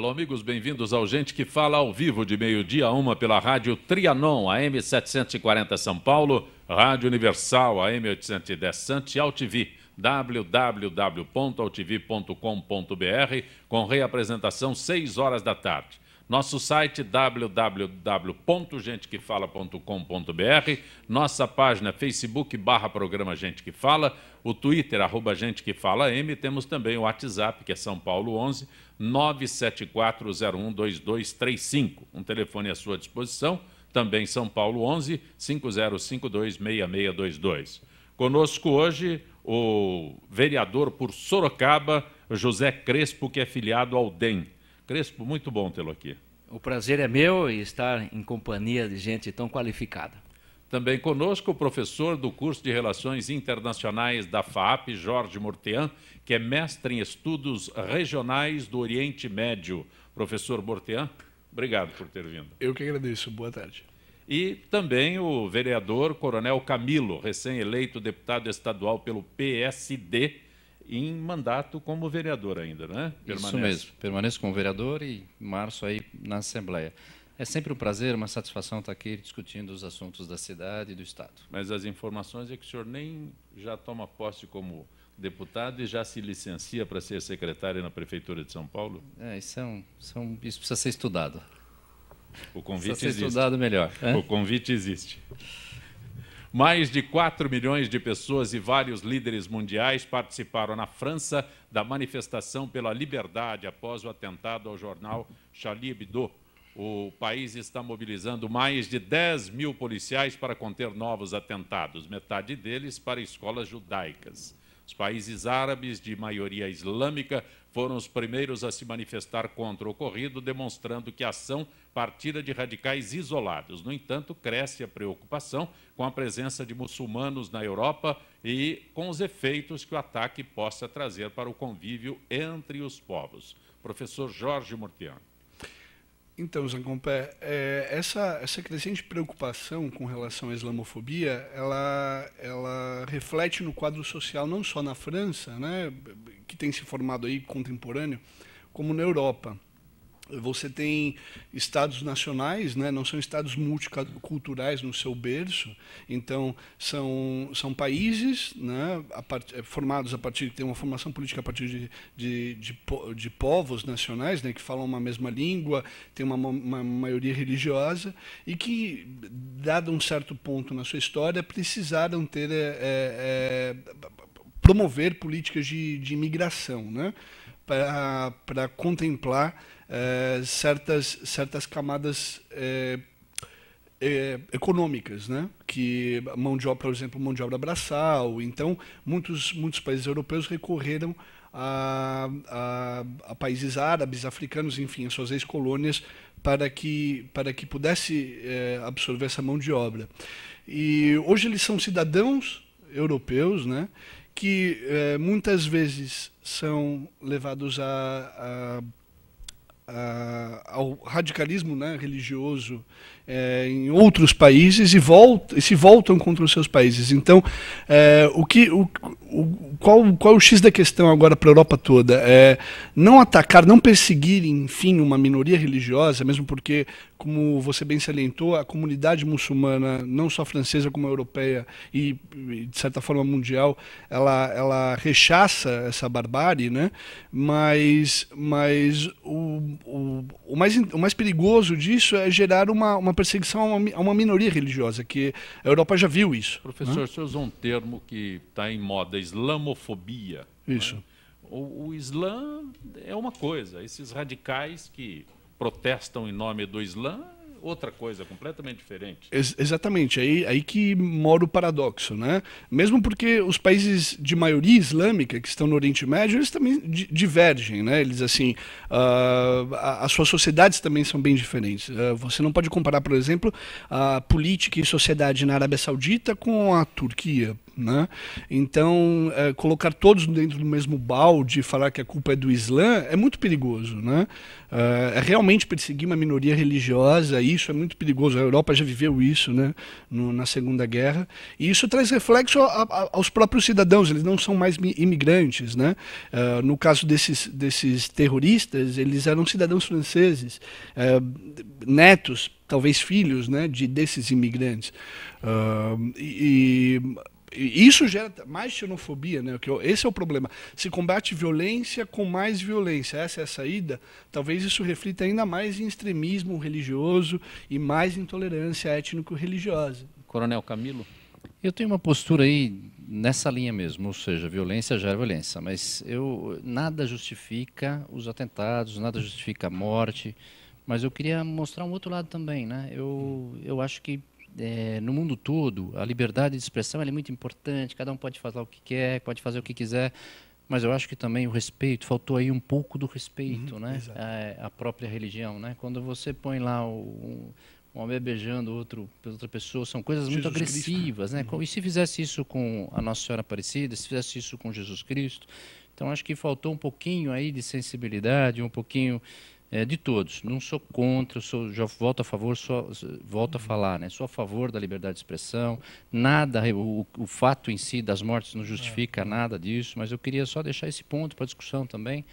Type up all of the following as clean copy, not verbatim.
Alô, amigos, bem-vindos ao Gente que Fala ao vivo de meio-dia a 1 pela Rádio Trianon, AM 740 São Paulo, Rádio Universal, AM 810 Santos e AltV, www.altv.com.br, com reapresentação 6 horas da tarde. Nosso site www.gentequefala.com.br, nossa página Facebook/programa Gente que Fala, o Twitter @Gente que Fala M, temos também o WhatsApp, que é São Paulo 11 974012235, um telefone à sua disposição, também São Paulo 11 50526622. Conosco hoje o vereador por Sorocaba, José Crespo, que é filiado ao DEM. Crespo, muito bom tê-lo aqui. O prazer é meu e estar em companhia de gente tão qualificada. Também conosco o professor do curso de Relações Internacionais da FAAP, Jorge Mortean, que é mestre em Estudos Regionais do Oriente Médio. Professor Mortean, obrigado por ter vindo. Eu que agradeço. Boa tarde. E também o vereador Coronel Camilo, recém-eleito deputado estadual pelo PSD, em mandato como vereador ainda, né? Isso mesmo, permaneço como vereador e em março aí na Assembleia. É sempre um prazer, uma satisfação estar aqui discutindo os assuntos da cidade e do Estado. Mas as informações é que o senhor nem já toma posse como deputado e já se licencia para ser secretário na Prefeitura de São Paulo? Isso precisa ser estudado. O convite precisa ser existe. Estudado melhor. O convite existe. Mais de 4 milhões de pessoas e vários líderes mundiais participaram na França da manifestação pela liberdade após o atentado ao jornal Charlie Hebdo. O país está mobilizando mais de 10 mil policiais para conter novos atentados, metade deles para escolas judaicas. Os países árabes de maioria islâmica foram os primeiros a se manifestar contra o ocorrido, demonstrando que a ação partira de radicais isolados. No entanto, cresce a preocupação com a presença de muçulmanos na Europa e com os efeitos que o ataque possa trazer para o convívio entre os povos. Professor Jorge Mortean. Então, Zancompé, essa crescente preocupação com relação à islamofobia, ela reflete no quadro social não só na França, né, que tem se formado aí contemporâneo, como na Europa. Você tem estados nacionais, né, não são estados multiculturais no seu berço, então são países, né, formados a partir, tem uma formação política a partir de povos nacionais, né, que falam uma mesma língua, tem uma maioria religiosa e que, dado um certo ponto na sua história, precisaram ter promover políticas de imigração, né, para contemplar certas camadas econômicas, né? Que mão de obra, por exemplo, mão de obra braçal. Então, muitos países europeus recorreram a países árabes, africanos, enfim, as suas ex-colônias, para que pudesse absorver essa mão de obra. E hoje eles são cidadãos europeus, né? Que muitas vezes são levados ao radicalismo, né, religioso em outros países e se voltam contra os seus países. Então, qual é o X da questão agora para a Europa toda? Não atacar, não perseguir, enfim, uma minoria religiosa, mesmo porque, como você bem salientou, a comunidade muçulmana, não só francesa como europeia e, de certa forma, mundial, ela rechaça essa barbárie, né? Mas o mais perigoso disso é gerar uma perseguição a uma minoria religiosa, que a Europa já viu isso. Professor, o senhor usou um termo que está em moda, islamofobia. Isso. Né? O Islã é uma coisa, esses radicais que protestam em nome do Islã, outra coisa completamente diferente. Exatamente, aí que mora o paradoxo, né? Mesmo porque os países de maioria islâmica que estão no Oriente Médio, eles também divergem, né? Eles, assim, as suas sociedades também são bem diferentes. Você não pode comparar, por exemplo, a política e sociedade na Arábia Saudita com a Turquia, né? Então, colocar todos dentro do mesmo balde e falar que a culpa é do Islã é muito perigoso, né? É realmente perseguir uma minoria religiosa, isso é muito perigoso. A Europa já viveu isso, né, na Segunda Guerra, e isso traz reflexo aos próprios cidadãos, eles não são mais imigrantes, né? No caso desses terroristas, eles eram cidadãos franceses, netos, talvez filhos, né, desses imigrantes. E isso gera mais xenofobia, né? Esse é o problema. Se combate violência com mais violência, essa é a saída, talvez isso reflita ainda mais em extremismo religioso e mais intolerância étnico-religiosa. Coronel Camilo? Eu tenho uma postura aí nessa linha mesmo, ou seja, violência gera violência, mas nada justifica os atentados, nada justifica a morte, mas eu queria mostrar um outro lado também, né? Eu acho que no mundo todo, a liberdade de expressão é muito importante, cada um pode falar o que quer, pode fazer o que quiser, mas eu acho que também o respeito, faltou aí um pouco do respeito, né? A própria religião, né? Quando você põe lá um homem beijando outra pessoa, são coisas muito agressivas, né? E se fizesse isso com a Nossa Senhora Aparecida, se fizesse isso com Jesus Cristo, então acho que faltou um pouquinho aí de sensibilidade, um pouquinho de todos. Não sou contra, já volto a favor, volto a falar, né? Sou a favor da liberdade de expressão, nada, o fato em si das mortes não justifica nada disso, mas eu queria só deixar esse ponto para discussão também,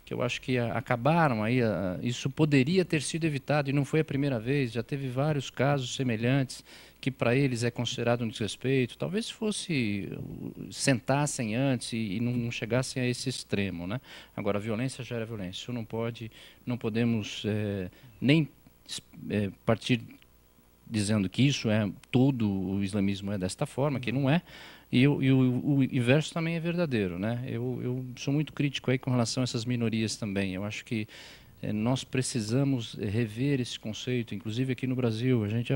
que eu acho que acabaram aí, isso poderia ter sido evitado, e não foi a primeira vez, já teve vários casos semelhantes, que para eles é considerado um desrespeito, talvez sentassem antes e não chegassem a esse extremo, né? Agora, a violência gera violência, isso não podemos nem partir dizendo que isso todo o islamismo é desta forma, que não é, e o inverso também é verdadeiro, né? Eu sou muito crítico aí com relação a essas minorias também. Eu acho que nós precisamos rever esse conceito, inclusive aqui no Brasil. A gente,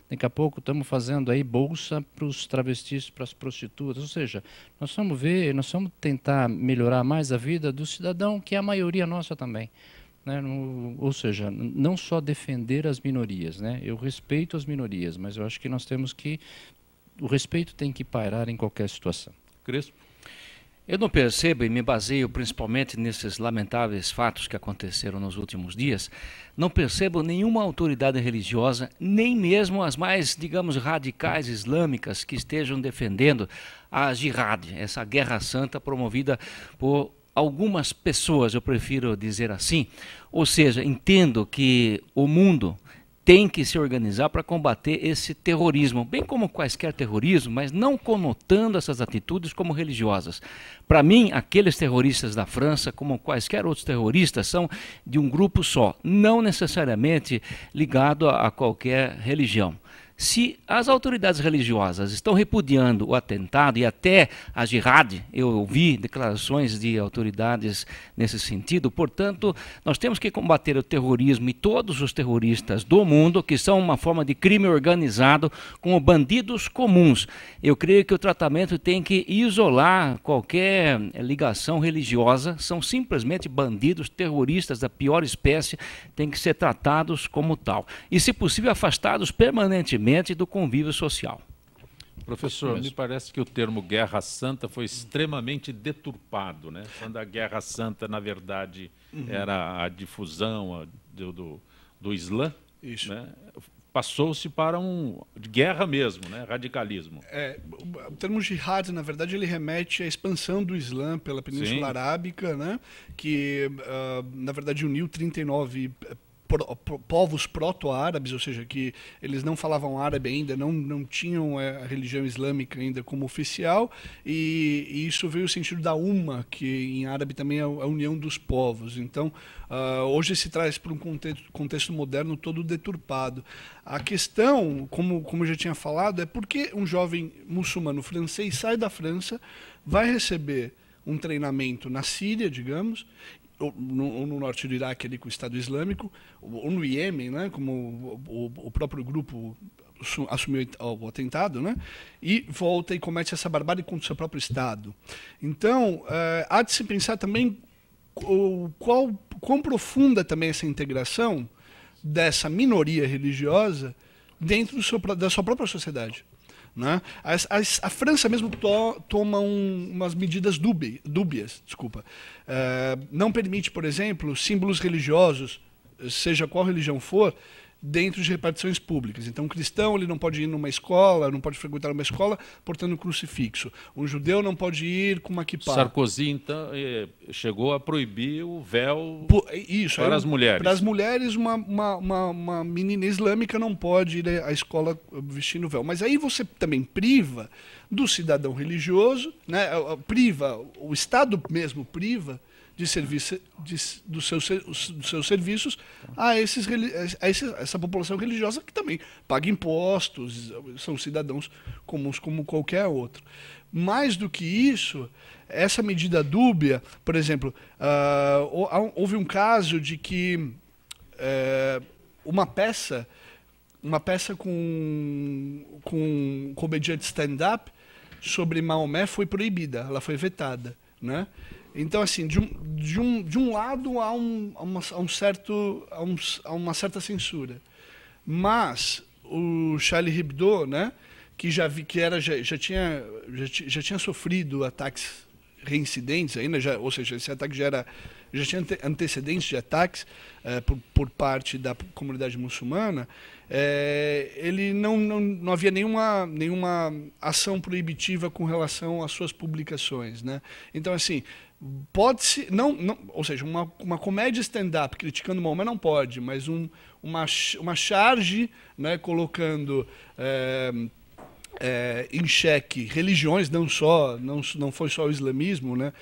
daqui a pouco estamos fazendo aí bolsa para os travestis, para as prostitutas, ou seja, nós vamos tentar melhorar mais a vida do cidadão, que é a maioria nossa também. Né? Ou seja, não só defender as minorias, né? Eu respeito as minorias, mas eu acho que o respeito tem que pairar em qualquer situação. Crespo? Eu não percebo, e me baseio principalmente nesses lamentáveis fatos que aconteceram nos últimos dias, não percebo nenhuma autoridade religiosa, nem mesmo as mais, digamos, radicais islâmicas que estejam defendendo a jihad, essa guerra santa promovida por algumas pessoas, eu prefiro dizer assim. Ou seja, entendo que o mundo tem que se organizar para combater esse terrorismo, bem como quaisquer terrorismo, mas não conotando essas atitudes como religiosas. Para mim, aqueles terroristas da França, como quaisquer outros terroristas, são de um grupo só, não necessariamente ligado a qualquer religião. Se as autoridades religiosas estão repudiando o atentado e até a jihad, eu ouvi declarações de autoridades nesse sentido, portanto, nós temos que combater o terrorismo e todos os terroristas do mundo, que são uma forma de crime organizado, como bandidos comuns. Eu creio que o tratamento tem que isolar qualquer ligação religiosa, são simplesmente bandidos, terroristas da pior espécie, têm que ser tratados como tal. E, se possível, afastados permanentemente do convívio social. Professor, me parece que o termo Guerra Santa foi extremamente deturpado, né? Quando a Guerra Santa, na verdade, era a difusão do Islã, né? Passou-se para de guerra mesmo, né? Radicalismo. O termo jihad, na verdade, ele remete à expansão do Islã pela Península Arábica, né? Que, na verdade, uniu 39 povos proto-árabes, ou seja, que eles não falavam árabe ainda, não tinham a religião islâmica ainda como oficial, e isso veio o sentido da Umma, que em árabe também é a união dos povos. Então, hoje se traz para um contexto moderno todo deturpado. A questão, como eu já tinha falado, é por que um jovem muçulmano francês sai da França, vai receber um treinamento na Síria, digamos, ou no norte do Iraque, ali com o Estado Islâmico, ou no Iêmen, né, como o próprio grupo assumiu o atentado, né, e volta e comete essa barbárie contra o seu próprio Estado. Então, há de se pensar também quão profunda também essa integração dessa minoria religiosa dentro da sua própria sociedade. Né? A França mesmo toma umas medidas dúbias. Desculpa. Não permite, por exemplo, símbolos religiosos, seja qual religião for, dentro de repartições públicas. Então, um cristão ele não pode ir numa escola, não pode frequentar uma escola portando um crucifixo. Um judeu não pode ir com uma kippá. Sarkozy, então, chegou a proibir o véu para as mulheres. Para as mulheres, uma menina islâmica não pode ir à escola vestindo véu. Mas aí você também priva do cidadão religioso, né? O Estado mesmo priva de serviço dos seus serviços a essa população religiosa que também paga impostos, são cidadãos comuns como qualquer outro. Mais do que isso, essa medida dúbia, por exemplo, houve um caso de que uma peça com um comediante stand-up sobre Maomé foi proibida, ela foi vetada, né? Então, assim, de um lado há uma certa censura, mas o Charlie Hebdo, né, que já tinha sofrido ataques reincidentes ainda, ou seja, esse ataque já tinha antecedentes de ataques por parte da comunidade muçulmana, ele não havia nenhuma ação proibitiva com relação às suas publicações, né? Então, assim, pode-se, ou seja, uma comédia stand-up criticando Maomé não pode, mas uma charge, né, colocando em xeque religiões, não foi só o islamismo, né?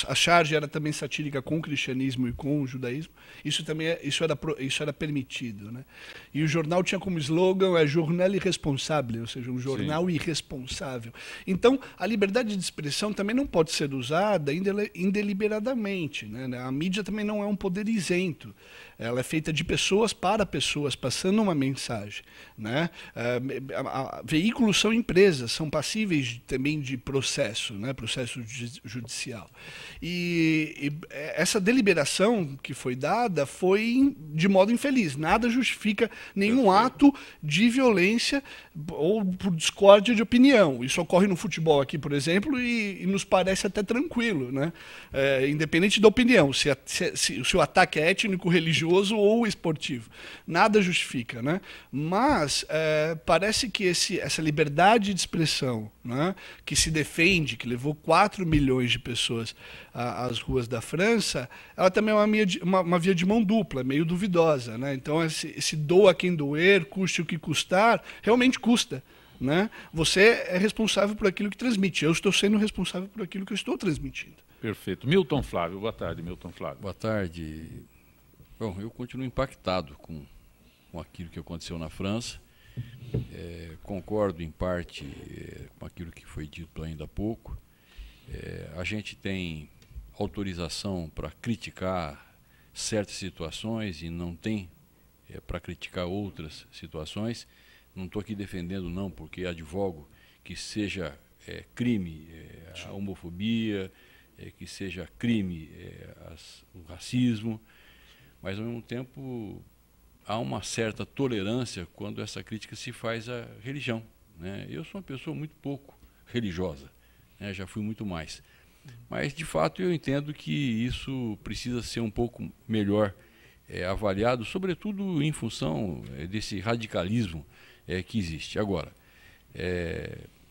A charge era também satírica com o cristianismo e com o judaísmo. Isso era permitido, né? E o jornal tinha como slogan jornal irresponsável, ou seja, um jornal Sim. irresponsável. Então, a liberdade de expressão também não pode ser usada indeliberadamente, né? A mídia também não é um poder isento. Ela é feita de pessoas para pessoas, passando uma mensagem, né? Veículos são empresas, são passíveis também de processo, né? Processo judicial. E essa deliberação que foi dada foi de modo infeliz. Nada justifica nenhum ato de violência ou por discórdia de opinião. Isso ocorre no futebol aqui, por exemplo, e nos parece até tranquilo, né? Independente da opinião, se o ataque é étnico, religioso ou esportivo. Nada justifica, né? Mas parece que essa liberdade de expressão, né, que se defende, que levou 4 milhões de pessoas às ruas da França, ela também é uma via de mão dupla, meio duvidosa, né? Então, esse doa quem doer, custe o que custar, realmente custa, né? Você é responsável por aquilo que transmite. Eu estou sendo responsável por aquilo que eu estou transmitindo. Perfeito. Milton Flávio, boa tarde, Milton Flávio. Boa tarde. Bom, eu continuo impactado com aquilo que aconteceu na França. Concordo em parte com aquilo que foi dito ainda há pouco. A gente tem autorização para criticar certas situações e não tem para criticar outras situações. Não estou aqui defendendo, não, porque advogo que seja crime a homofobia, que seja crime o racismo, mas ao mesmo tempo há uma certa tolerância quando essa crítica se faz à religião, né? Eu sou uma pessoa muito pouco religiosa, né? Já fui muito mais, mas de fato eu entendo que isso precisa ser um pouco melhor avaliado, sobretudo em função desse radicalismo que existe. Agora,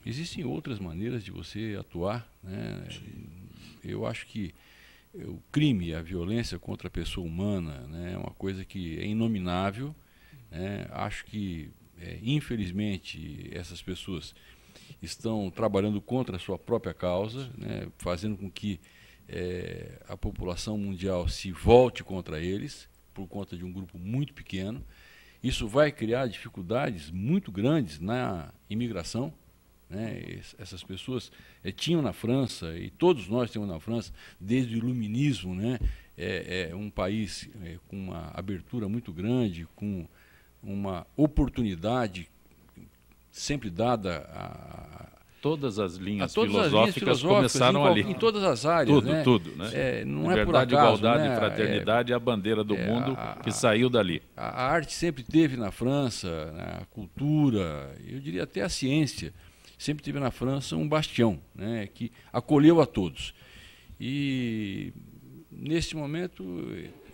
existem outras maneiras de você atuar, né? Eu acho que o crime, a violência contra a pessoa humana, né, é uma coisa que é inominável, né? Acho que, infelizmente, essas pessoas estão trabalhando contra a sua própria causa, né, fazendo com que a população mundial se volte contra eles, por conta de um grupo muito pequeno. Isso vai criar dificuldades muito grandes na imigração, né? Essas pessoas tinham na França, e todos nós temos na França, desde o iluminismo, né? Um país com uma abertura muito grande, com uma oportunidade sempre dada Todas as linhas filosóficas começaram ali. Em todas as áreas. Tudo, né? Não é por Liberdade, acaso, igualdade né? e fraternidade é a bandeira do mundo que saiu dali. A arte sempre teve na França, né? A cultura, eu diria até a ciência, sempre teve na França um bastião, né? Que acolheu a todos. E, neste momento,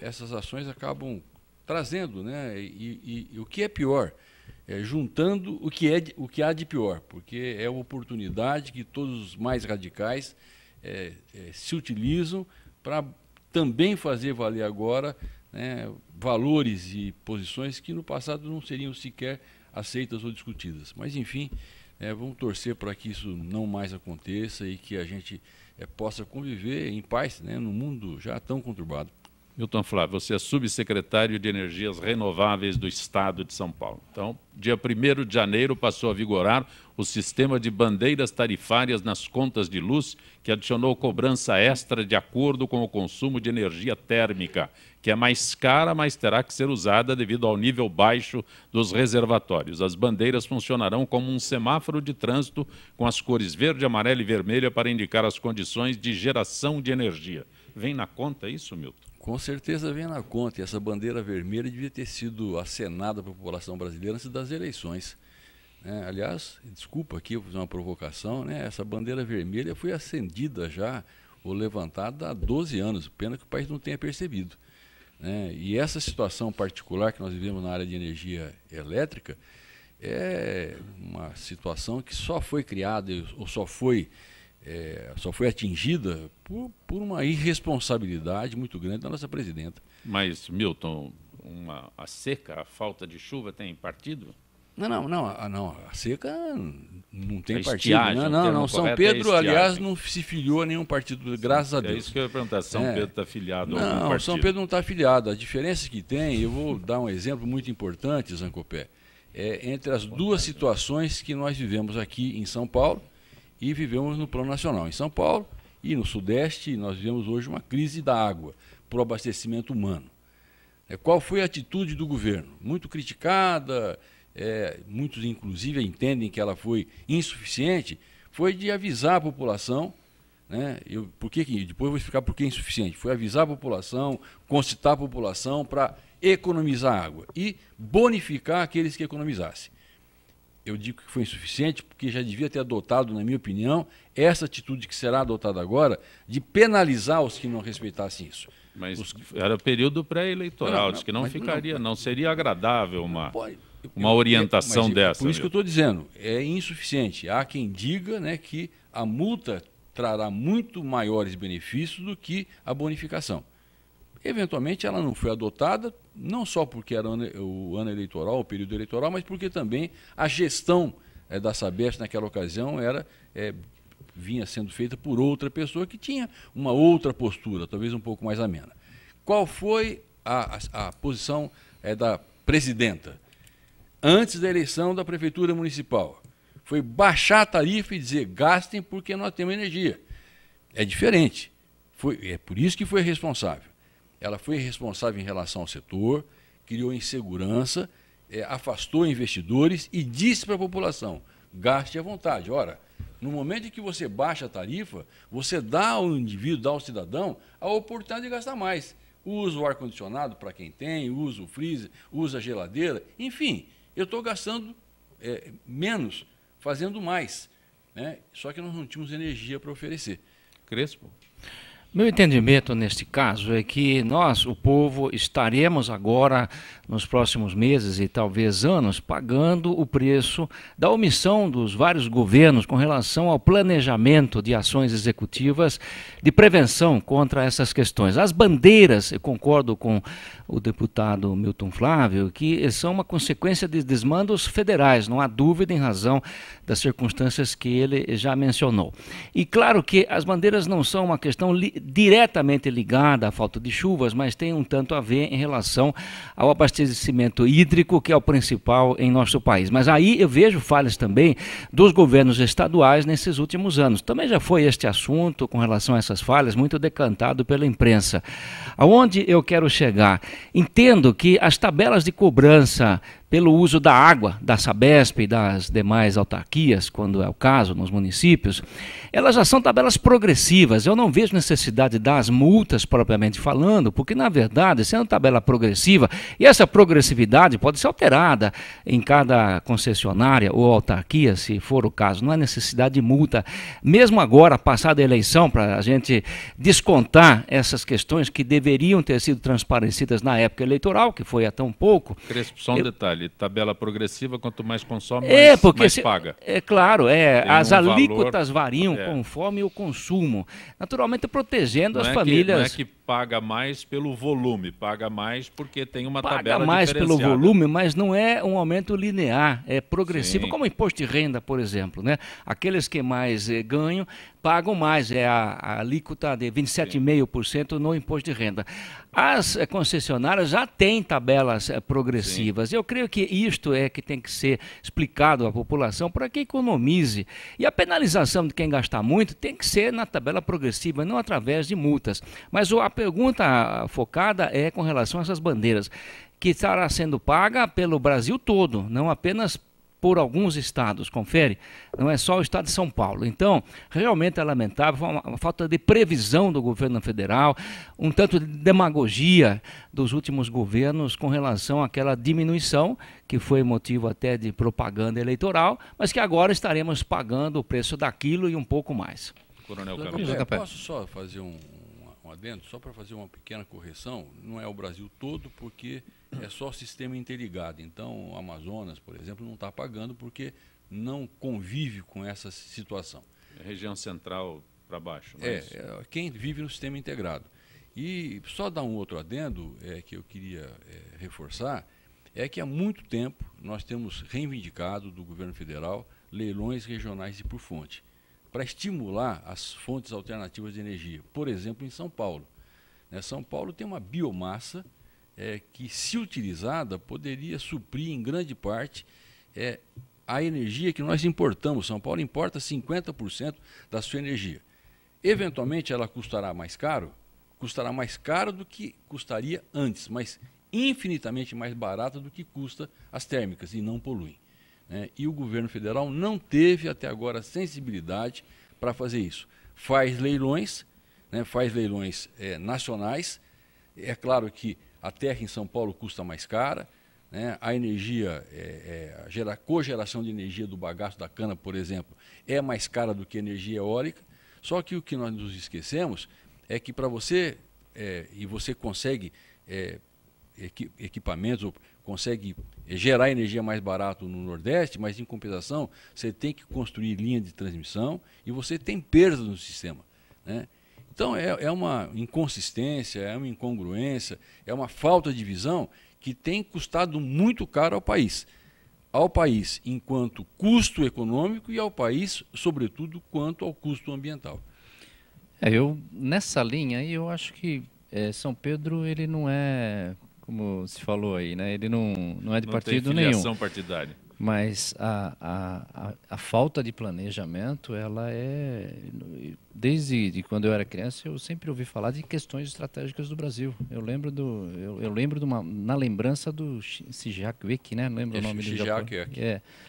essas ações acabam trazendo, né? E o que é pior, juntando o que há de pior, porque é a oportunidade que todos os mais radicais se utilizam para também fazer valer agora, né, valores e posições que no passado não seriam sequer aceitas ou discutidas. Mas, enfim, vamos torcer para que isso não mais aconteça e que a gente possa conviver em paz, né, num mundo já tão conturbado. Milton Flávio, você é subsecretário de Energias Renováveis do Estado de São Paulo. Então, dia 1º de janeiro passou a vigorar o sistema de bandeiras tarifárias nas contas de luz, que adicionou cobrança extra de acordo com o consumo de energia térmica, que é mais cara, mas terá que ser usada devido ao nível baixo dos reservatórios. As bandeiras funcionarão como um semáforo de trânsito com as cores verde, amarela e vermelha para indicar as condições de geração de energia. Vem na conta isso, Milton? Com certeza vem na conta, e essa bandeira vermelha devia ter sido acenada para a população brasileira antes das eleições. Aliás, desculpa aqui, eu vou fazer uma provocação, né? Essa bandeira vermelha foi acendida já, ou levantada há 12 anos, pena que o país não tenha percebido. E essa situação particular que nós vivemos na área de energia elétrica é uma situação que só foi criada, ou só foi atingida por uma irresponsabilidade muito grande da nossa presidenta. Mas, Milton, a seca, a falta de chuva tem partido? Não, a seca não tem partido. Estiagem, não. São Pedro, aliás, não se filiou a nenhum partido, graças a Deus. É isso que eu ia perguntar, São Pedro está filiado a algum partido? Não, São Pedro não está filiado. A diferença que tem, eu vou dar um exemplo muito importante, Zancopé, entre as duas situações que nós vivemos aqui em São Paulo e vivemos no plano nacional. Em São Paulo e no Sudeste, nós vivemos hoje uma crise da água por abastecimento humano. Qual foi a atitude do governo? Muito criticada, muitos inclusive entendem que ela foi insuficiente, foi de avisar a população, né? Depois eu vou explicar por que insuficiente. Foi avisar a população, concitar a população para economizar água e bonificar aqueles que economizassem. Eu digo que foi insuficiente porque já devia ter adotado, na minha opinião, essa atitude que será adotada agora de penalizar os que não respeitassem isso. Mas era período pré-eleitoral, diz que não seria agradável uma orientação dessa. Por isso que eu estou dizendo, é insuficiente. Há quem diga, né, que a multa trará muito maiores benefícios do que a bonificação. Eventualmente ela não foi adotada, não só porque era o ano eleitoral, o período eleitoral, mas porque também a gestão da Sabesp naquela ocasião vinha sendo feita por outra pessoa que tinha uma outra postura, talvez um pouco mais amena. Qual foi a posição da presidenta antes da eleição da Prefeitura Municipal? Foi baixar a tarifa e dizer, gastem porque nós temos energia. É diferente. É por isso que foi responsável. Ela foi responsável em relação ao setor, criou insegurança, afastou investidores e disse para a população, gaste à vontade. Ora, no momento em que você baixa a tarifa, você dá ao indivíduo, dá ao cidadão a oportunidade de gastar mais. Usa o ar-condicionado para quem tem, usa o freezer, usa a geladeira, enfim, eu estou gastando menos, fazendo mais, né? Só que nós não tínhamos energia para oferecer. Crespo? Meu entendimento neste caso é que nós, o povo, estaremos agora, nos próximos meses e talvez anos, pagando o preço da omissão dos vários governos com relação ao planejamento de ações executivas de prevenção contra essas questões. As bandeiras, eu concordo com o deputado Milton Flávio, que são uma consequência de desmandos federais, não há dúvida em razão das circunstâncias que ele já mencionou. E claro que as bandeiras não são uma questão diretamente ligada à falta de chuvas, mas tem um tanto a ver em relação ao abastecimento hídrico, que é o principal em nosso país. Mas aí eu vejo falhas também dos governos estaduais nesses últimos anos. Também já foi este assunto, com relação a essas falhas, muito decantado pela imprensa. Aonde eu quero chegar? Entendo que as tabelas de cobrança pelo uso da água, da Sabesp e das demais autarquias, quando é o caso, nos municípios, elas já são tabelas progressivas. Eu não vejo necessidade das multas propriamente falando, porque, na verdade, sendo tabela progressiva, e essa progressividade pode ser alterada em cada concessionária ou autarquia, se for o caso, não há necessidade de multa. Mesmo agora, passada a eleição, para a gente descontar essas questões que deveriam ter sido transparecidas na época eleitoral, que foi há tão pouco. Crespo, só um detalhe, tabela progressiva, quanto mais consome, mais paga. É claro, as alíquotas valor, variam conforme o consumo, naturalmente protegendo as famílias. Não é que paga mais pelo volume, paga mais porque tem uma tabela paga mais pelo diferenciada. volume, mas não é um aumento linear, é progressivo, Sim. como o imposto de renda, por exemplo, né? Aqueles que mais ganham pagam mais, é a alíquota de 27,5% no imposto de renda. As concessionárias já têm tabelas progressivas. Sim. Eu creio que isto é que tem que ser explicado à população para que economize. E a penalização de quem gastar muito tem que ser na tabela progressiva, não através de multas. Mas a pergunta focada é com relação a essas bandeiras, que estará sendo paga pelo Brasil todo, não apenas por alguns estados, confere? Não é só o estado de São Paulo. Então, realmente é lamentável, uma falta de previsão do governo federal, um tanto de demagogia dos últimos governos com relação àquela diminuição, que foi motivo até de propaganda eleitoral, mas que agora estaremos pagando o preço daquilo e um pouco mais. Coronel Posso só fazer um adendo, só para fazer uma pequena correção? Não é o Brasil todo, porque é só o sistema interligado. Então, o Amazonas, por exemplo, não está pagando porque não convive com essa situação. É região central para baixo, não é isso? Quem vive no sistema integrado. E só dar um outro adendo que eu queria reforçar, é que há muito tempo nós temos reivindicado do governo federal leilões regionais e por fonte, para estimular as fontes alternativas de energia. Por exemplo, em São Paulo. São Paulo tem uma biomassa que, se utilizada, poderia suprir em grande parte a energia que nós importamos. São Paulo importa 50% da sua energia. Eventualmente ela custará mais caro do que custaria antes, mas infinitamente mais barata do que custa as térmicas e não poluem. E o governo federal não teve até agora sensibilidade para fazer isso. Faz leilões nacionais. É claro que a terra em São Paulo custa mais cara, a energia, a cogeração de energia do bagaço da cana, por exemplo, é mais cara do que a energia eólica. Só que o que nós nos esquecemos é que para você, e você consegue equipamentos, consegue gerar energia mais barato no Nordeste, mas em compensação você tem que construir linha de transmissão e você tem perdas no sistema. Então é uma inconsistência, é uma incongruência, é uma falta de visão que tem custado muito caro ao país enquanto custo econômico e ao país, sobretudo, quanto ao custo ambiental. Nessa linha aí, eu acho que São Pedro, ele não é, como se falou aí, né? Ele não é de partido nenhum. Não tem filiação partidária. Mas a falta de planejamento, ela desde quando eu era criança, eu sempre ouvi falar de questões estratégicas do Brasil. Eu lembro na lembrança do Shigeki Ueki, né? Não lembro o nome do Japão.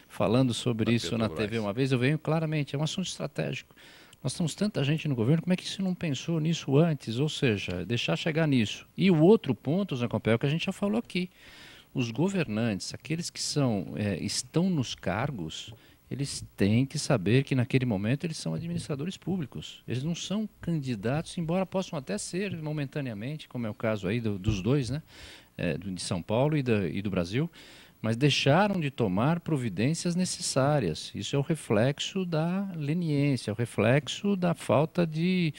Falando sobre isso na TV uma vez, eu venho claramente, é um assunto estratégico. Nós temos tanta gente no governo, como é que você não pensou nisso antes? Ou seja, deixar chegar nisso. E o outro ponto, Zé Campbell, que a gente já falou aqui. Os governantes, aqueles que estão nos cargos, eles têm que saber que naquele momento eles são administradores públicos. Eles não são candidatos, embora possam até ser momentaneamente, como é o caso aí dos dois, né? De São Paulo e do Brasil, mas deixaram de tomar providências necessárias. Isso é o reflexo da leniência, é o reflexo da falta de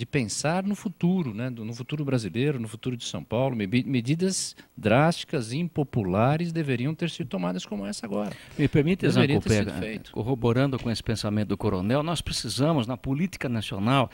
pensar no futuro, né? No futuro brasileiro, no futuro de São Paulo. Medidas drásticas, impopulares, deveriam ter sido tomadas como essa agora. Me permite, Zanco, corroborando com esse pensamento do coronel, nós precisamos, na política nacional,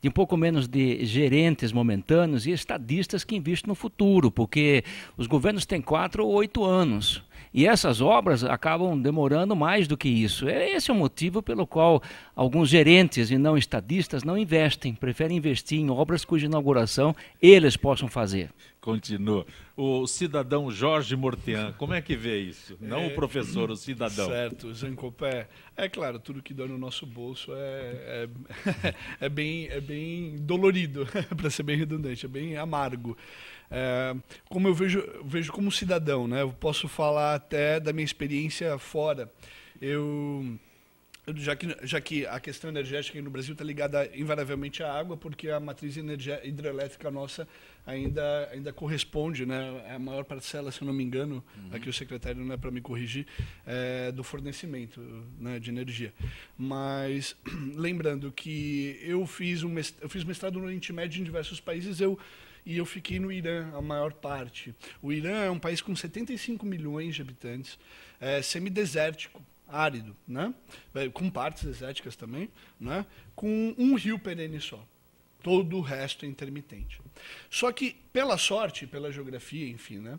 de um pouco menos de gerentes momentâneos e estadistas que investem no futuro, porque os governos têm 4 ou 8 anos. E essas obras acabam demorando mais do que isso. Esse é o motivo pelo qual alguns gerentes e não estadistas não investem, preferem investir em obras cuja inauguração eles possam fazer. Continua. O cidadão Jorge Mortean, como é que vê isso? Não o professor, o cidadão. Certo, Zancopé. É claro, tudo que dói no nosso bolso é bem dolorido, para ser bem redundante, é bem amargo. Como eu vejo como cidadão, né? Eu posso falar até da minha experiência fora. Já que a questão energética no Brasil está ligada invariavelmente à água, porque a matriz hidrelétrica nossa ainda corresponde, né, a maior parcela, se eu não me engano, aqui o secretário não é para me corrigir, do fornecimento, né, de energia. Mas lembrando que eu fiz mestrado no Oriente Médio em diversos países, e eu fiquei no Irã a maior parte. O Irã é um país com 75 milhões de habitantes, semidesértico, árido, né? Com partes desérticas também, né? Com um rio perene só. Todo o resto é intermitente. Só que, pela sorte, pela geografia, enfim, né?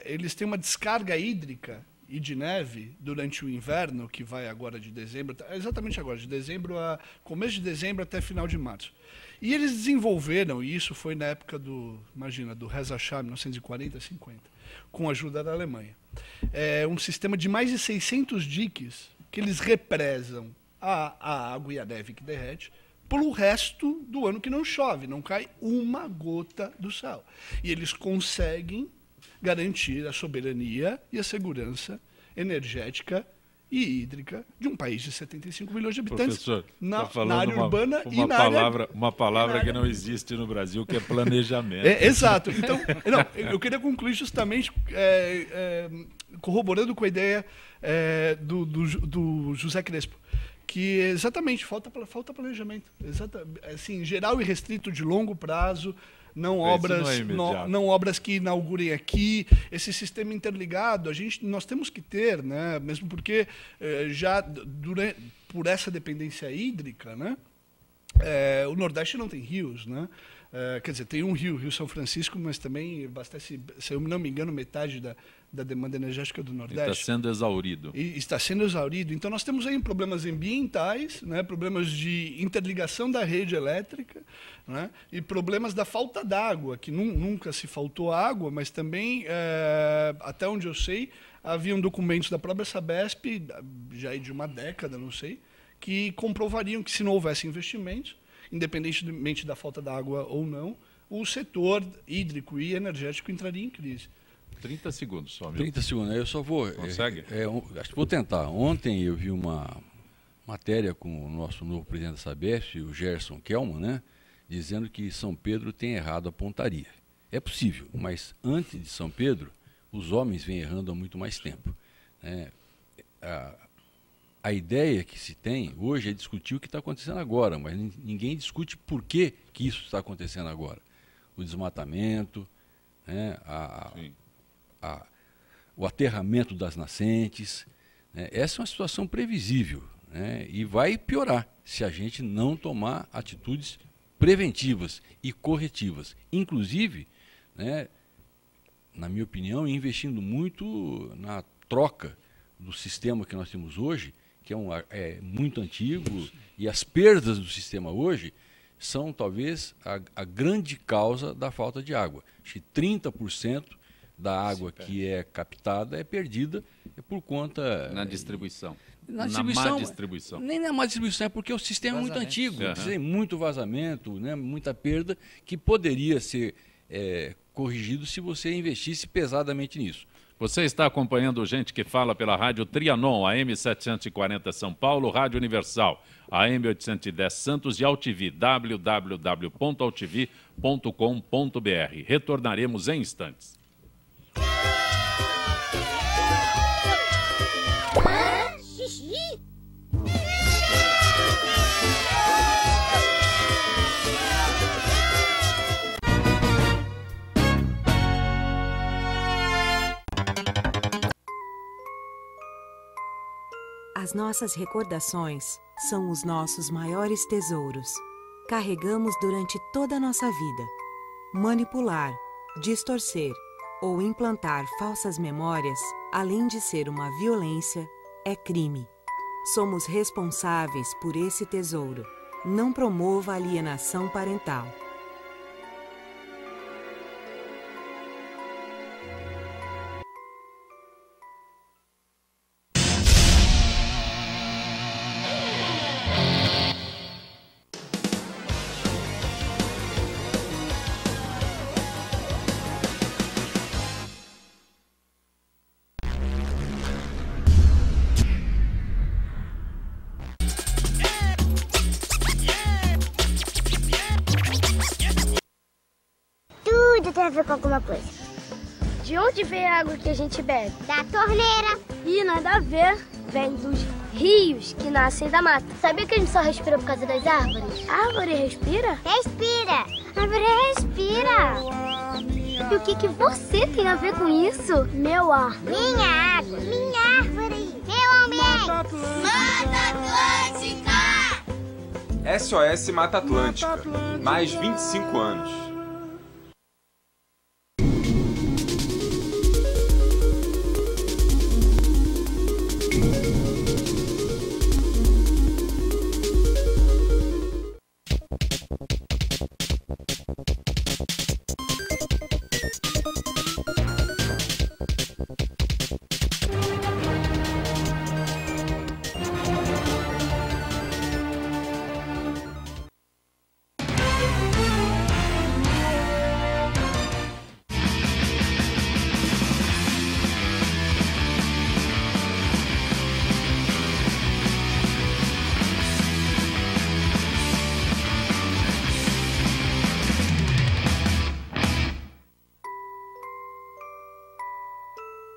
Eles têm uma descarga hídrica e de neve durante o inverno, que vai agora de dezembro, exatamente agora, de dezembro a começo de dezembro até final de março. E eles desenvolveram, e isso foi na época do Reza Shah, 1940, 50, com a ajuda da Alemanha, um sistema de mais de 600 diques que eles represam a água e a neve que derrete pelo resto do ano que não chove, não cai uma gota do céu. E eles conseguem garantir a soberania e a segurança energética e hídrica de um país de 75 milhões de habitantes. Professor, na área urbana e na área... Uma palavra que não existe no Brasil, que é planejamento. Exato. Então, eu queria concluir justamente corroborando com a ideia do José Crespo, que exatamente falta planejamento. Assim, geral e restrito de longo prazo, não obras que inaugurem aqui, esse sistema interligado, nós temos que ter, né, mesmo porque por essa dependência hídrica, né, o Nordeste não tem rios, né? Quer dizer, tem um Rio São Francisco, mas também abastece, se eu não me engano, metade da demanda energética do Nordeste. Está sendo exaurido. Está sendo exaurido. Então, nós temos aí problemas ambientais, né, problemas de interligação da rede elétrica, né, e problemas da falta d'água, que nunca se faltou água, mas também, até onde eu sei, haviam documentos da própria Sabesp, já de uma década, não sei, que comprovariam que se não houvesse investimentos, independentemente da falta d'água ou não, o setor hídrico e energético entraria em crise. 30 segundos só, meu. 30 segundos, eu só vou... Consegue? Acho que vou tentar. Ontem eu vi uma matéria com o nosso novo presidente da Sabesp, o Gerson Kelman, né, dizendo que São Pedro tem errado a pontaria. É possível, mas antes de São Pedro, os homens vêm errando há muito mais tempo. A ideia que se tem hoje é discutir o que está acontecendo agora, mas ninguém discute por que isso está acontecendo agora. O desmatamento, né, o aterramento das nascentes, né, essa é uma situação previsível, né, e vai piorar se a gente não tomar atitudes preventivas e corretivas. Inclusive, né, na minha opinião, investindo muito na troca do sistema que nós temos hoje, que é muito antigo, e as perdas do sistema hoje são talvez a grande causa da falta de água. Acho que 30% da água que é captada é perdida por conta... Na distribuição. Na má distribuição. Nem na má distribuição, é porque o sistema é muito antigo, tem muito vazamento, né, muita perda, que poderia ser corrigido se você investisse pesadamente nisso. Você está acompanhando Gente que Fala pela Rádio Trianon, AM 740 São Paulo, Rádio Universal, AM 810 Santos e AltV, www.altv.com.br. Retornaremos em instantes. As nossas recordações são os nossos maiores tesouros. Carregamos durante toda a nossa vida. Manipular, distorcer, ou implantar falsas memórias, além de ser uma violência, é crime. Somos responsáveis por esse tesouro. Não promova alienação parental. Tudo tem a ver com alguma coisa. De onde vem a água que a gente bebe? Da torneira. Ih, nada a ver. Vem dos rios que nascem da mata. Sabia que a gente só respira por causa das árvores? A árvore respira? Respira. A árvore respira. E o que você tem a ver com isso? Meu ar. Minha água. Minha árvore. Meu ambiente. Mata Atlântica! SOS Mata Atlântica. Mais 25 anos.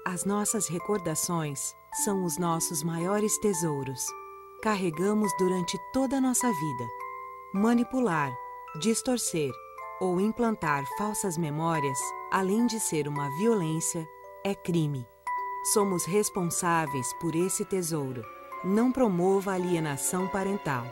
As nossas recordações são os nossos maiores tesouros. Carregamos durante toda a nossa vida. Manipular, distorcer ou implantar falsas memórias, além de ser uma violência, é crime. Somos responsáveis por esse tesouro. Não promova alienação parental.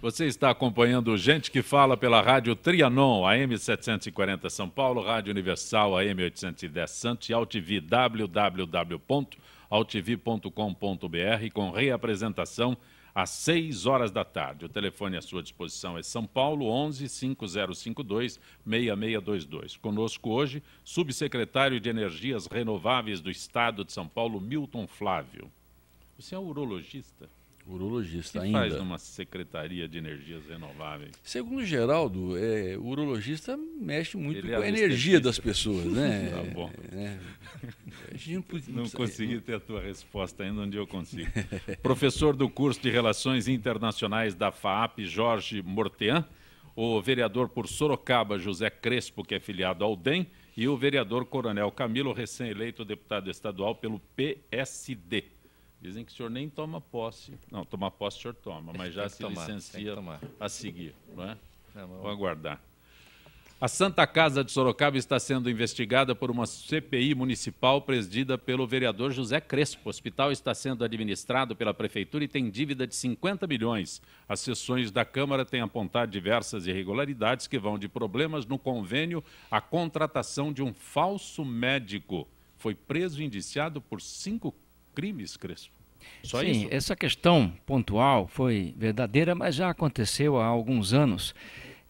Você está acompanhando Gente que Fala pela Rádio Trianon, AM 740 São Paulo, Rádio Universal, AM 810 Santos e AltV, www.altv.com.br, com reapresentação às 6 horas da tarde. O telefone à sua disposição é São Paulo 11 5052 6622. Conosco hoje, subsecretário de Energias Renováveis do Estado de São Paulo, Milton Flávio. Você é urologista? Urologista que ainda. Faz numa Secretaria de Energias Renováveis? Segundo o Geraldo, o urologista mexe muito com a energia das pessoas, né? Tá bom. Não consegui ter a tua resposta ainda, onde eu consigo. Professor do curso de Relações Internacionais da FAAP, Jorge Mortean, o vereador por Sorocaba, José Crespo, que é filiado ao DEM, e o vereador Coronel Camilo, recém-eleito deputado estadual pelo PSD. Dizem que o senhor nem toma posse. Não, tomar posse o senhor toma, mas já se licencia a seguir, não é? Vou aguardar. A Santa Casa de Sorocaba está sendo investigada por uma CPI municipal presidida pelo vereador José Crespo. O hospital está sendo administrado pela Prefeitura e tem dívida de 50 milhões. As sessões da Câmara têm apontado diversas irregularidades que vão de problemas no convênio à contratação de um falso médico. Foi preso e indiciado por 5 crimes, Crespo? Só isso? Sim, essa questão pontual foi verdadeira, mas já aconteceu há alguns anos.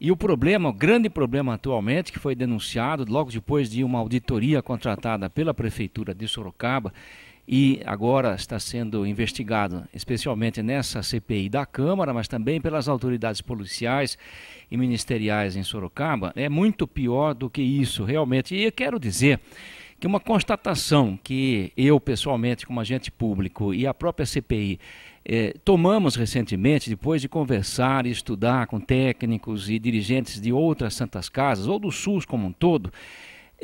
E o problema, o grande problema atualmente, que foi denunciado logo depois de uma auditoria contratada pela Prefeitura de Sorocaba e agora está sendo investigado, especialmente nessa CPI da Câmara, mas também pelas autoridades policiais e ministeriais em Sorocaba, é muito pior do que isso, realmente. E eu quero dizer que uma constatação que eu, pessoalmente, como agente público e a própria CPI, tomamos recentemente, depois de conversar e estudar com técnicos e dirigentes de outras santas casas, ou do SUS como um todo,